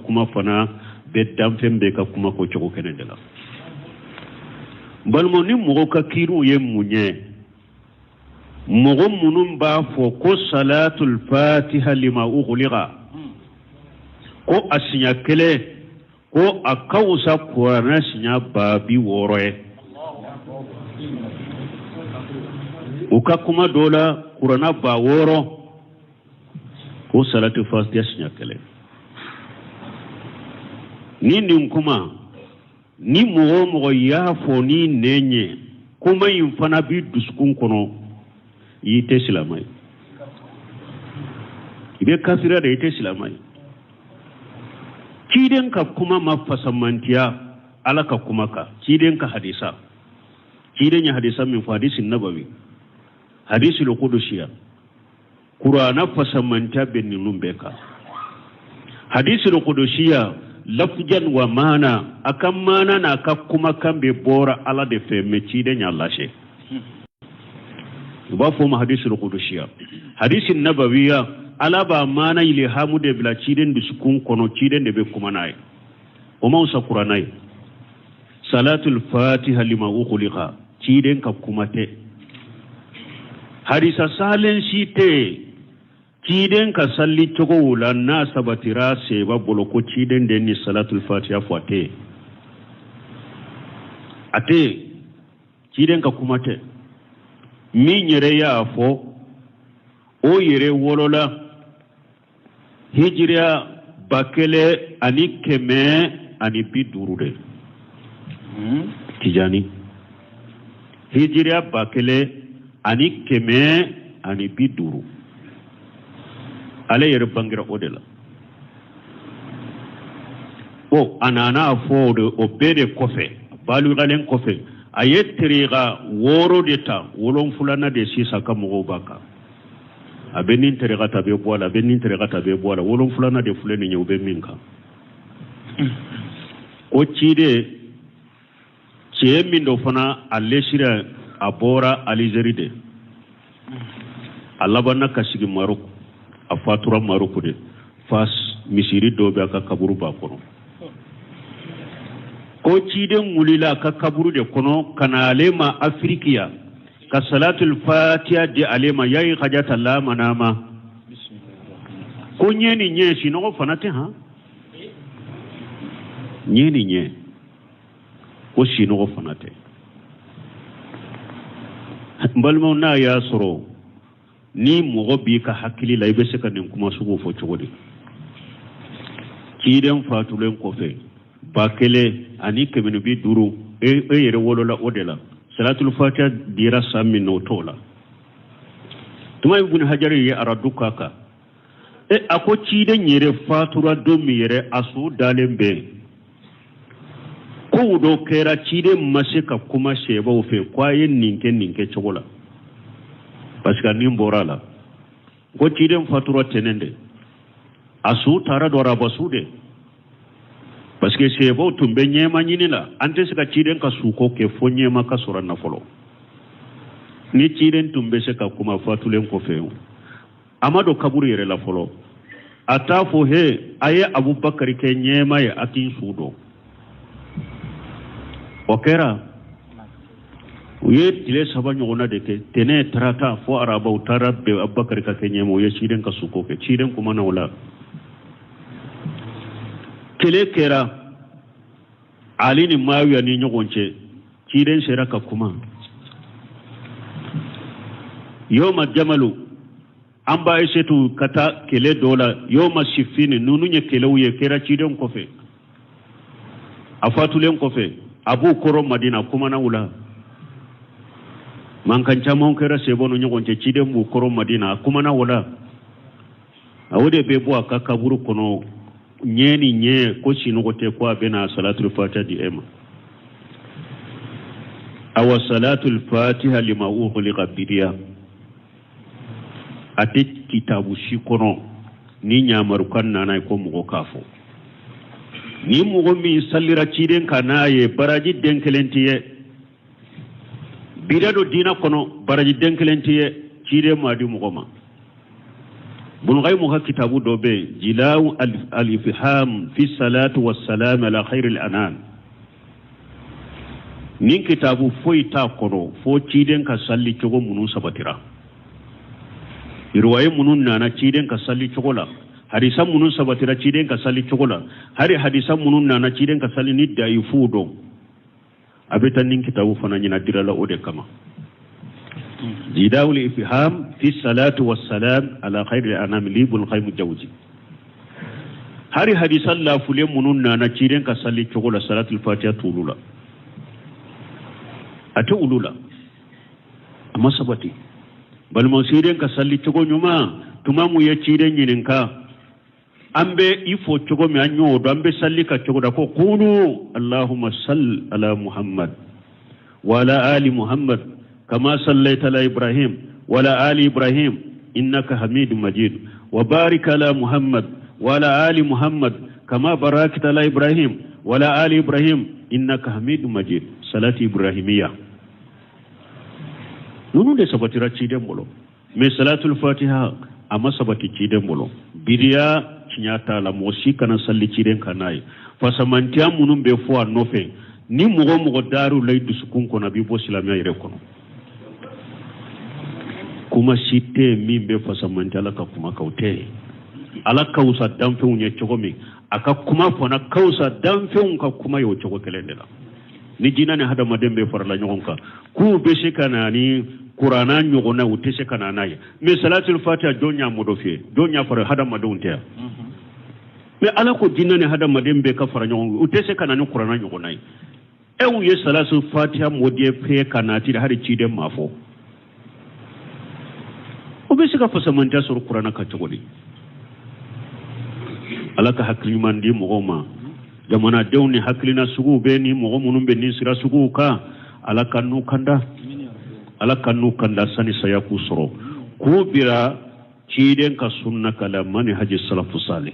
kuma fana be danfen be ka kuma ko cogo kene de la balmo ni mogo ka kiru ye munye mogo munun ba fo ko salatul fatiha lima ughliqa ko asinya kele ko akawusa qur'ana sinya babi woroe uka kuma dola qur'ana ba woro ko salatu fatiha sinya kele ni nin kuma ni mogo ya fo ni nenye kuma yin fana bi duskun kono yite silamai ibe kafira da yite silamai kiden ka kuma mafasamantiya alaka kuma ka kiden ka hadisa kiden ya hadisa min hadisin nabawi hadisi al-qudusiyya qur'ana fasamanta bin numbeka hadisi al-qudusiyya lafjan wa mana akan mana na ka kuma kan be bora ala de fe me kiden ya lashe ba fo ma hadisi al-qudusiyya hadisi nabawiyya ala ba mana ile hamu de bla kiden du sukun kono kiden de be kuma nay o ma usa qur'anai salatul fatiha lima ukhliqa kiden ka kuma te hadisa salen shi te kiden ka salli togo wula na sabatira se ba boloko kiden de ni salatul fatiha fate ate kiden ka kuma te min yere ya fo o yere wolola hijriya bakele ani keme ani bidurude tijani hijriya bakele ani keme ani biduru ale yere bangira odela o anana fo de obede kofe balu galen kofe ayetriga woro deta wolon fulana de sisa kamugo baka abenin teriga tabe bola abenin teriga tabe bola wolon fulana de fuleni nyube minka o chide chemindo fana aleshira abora alizeride alabana kasigi maroko afatura maroko de fas misiri dobe aka kaburu ba kono ko chide mulila aka kaburu de kono kana alema afrikiya ka salatul fatiha de alema yayi hajata la manama ko nyeni nye sino fanate ha nyeni nye ko sino fanate balmo na ya soro ni mogo bi ka hakili la ibe se ka nin kuma sugo fo chogodi kiden fatulen kofe bakele ani kemenu bi duru yere wolola odela salatul fatiha dira sammi no tola tuma ibn hajar ya araduka ka ako kiden yere fatura domi yere asu dalembe ko do kera cide masika kuma sheba ofe kwaye ninke chogola parce que nim borala ko cide fatura tenende asu tara do rabasude parce que sheba tumbe nyema nyinila ante sika cide ka suko ke fonye maka sura na folo ni cide tumbe sika kuma fatulen ko feu amado kaburu yere la folo atafo he aye abubakar ke nyema ya akin sudo okera uye tile saba nyogona de ke tene trata fo araba utara be abakar ka kenye mo ye chiden ka suko ke chiden kuma na wala kele kera ali ni mawiya ni nyogonche chiden sera ka kuma yoma jamalu amba esetu kata kele dola yoma shifini nununye kele uye kera chiden kofe afatulen kofe abu koro madina kuma na wula man kan chamon kera sebono nyogonche chide mu koro madina kuma na wula awode bebo aka kaburu kono nyeni nye ko shinogote kwa bena salatul fatiha di ema awa salatul fatiha lima ughliqa bidiya ate kitabu shikono ni nyamarukan nana ko mugo kafo ni mugo mi sallira ciden kanaye baraji denkelentiye bidado dina kono baraji denkelentiye cide madi mugo ma بن غيم كتاب دوبي جلاو الافهام في الصلاة والسلام على خير الأنام نين كتاب فوي تاكورو فو تشيدن كسالي تشوغو منون سبتيرا يرواي منون نانا تشيدن كسالي تشوغولا حديثا منون سبتيرا تشيدن كسالي تشوغولا هاري حديثا منون نانا تشيدن كسالي نيدا يفودو أبتا نين كتاب فنانينا ديرالا أودي كما جداول الإفهام في الصلاة والسلام على خير الأنام لي بن القيم الجوزي هاري حديث الله فلي منون ناتشيرين كسالي تشغل صلاة الفاتحة تولولا أتولولا أما سبتي بل مسيرين كسالي تشغل نما تمام يتشيرين ينكا أمبي يفو تشغل معنيو أمبي سالي كتشغل قولوا اللهم صل على محمد وعلى آل محمد كما صليت على إبراهيم ولا آل إبراهيم إنك حميد مجيد وبارك على محمد ولا آل محمد كما باركت على إبراهيم ولا آل إبراهيم إنك حميد مجيد صلاة إبراهيمية نونو دي سبتي راتشيدن بولو مي صلاة الفاتحة أما سبتي تشيدن بولو بيريا تشنياتا لا موسي كان صلي تشيدن كناي فسمانتيا منون بيفوا نوفي ni mogo daru lay du sukun ko nabi bo silamiya yere kono kuma shite min be fasamanta la ka kuma kaute ala kausa damfe unye chogomi aka kuma fona kausa damfe unka kuma yo chogo kelendela ni jina ne hada madembe farla nyonka ku be shikana ni qur'ana nyogona ute shikana naye me salatul fatiha donya modofie donya fara hada madunte me ala ko jina ne hada madembe ka fara nyonga ute shikana ni qur'ana nyogona ewu ye salatul fatiha modie pe kanati da hari chide mafo obesika fasamanta sur qur'ana ka togodi alaka hakliman di mogoma jamana dewni haklina sugu be ni mogomunum be ni sira sugu ka alaka nu kanda sani saya ku soro ku bira ciden ka sunna kala mani haji salafu salih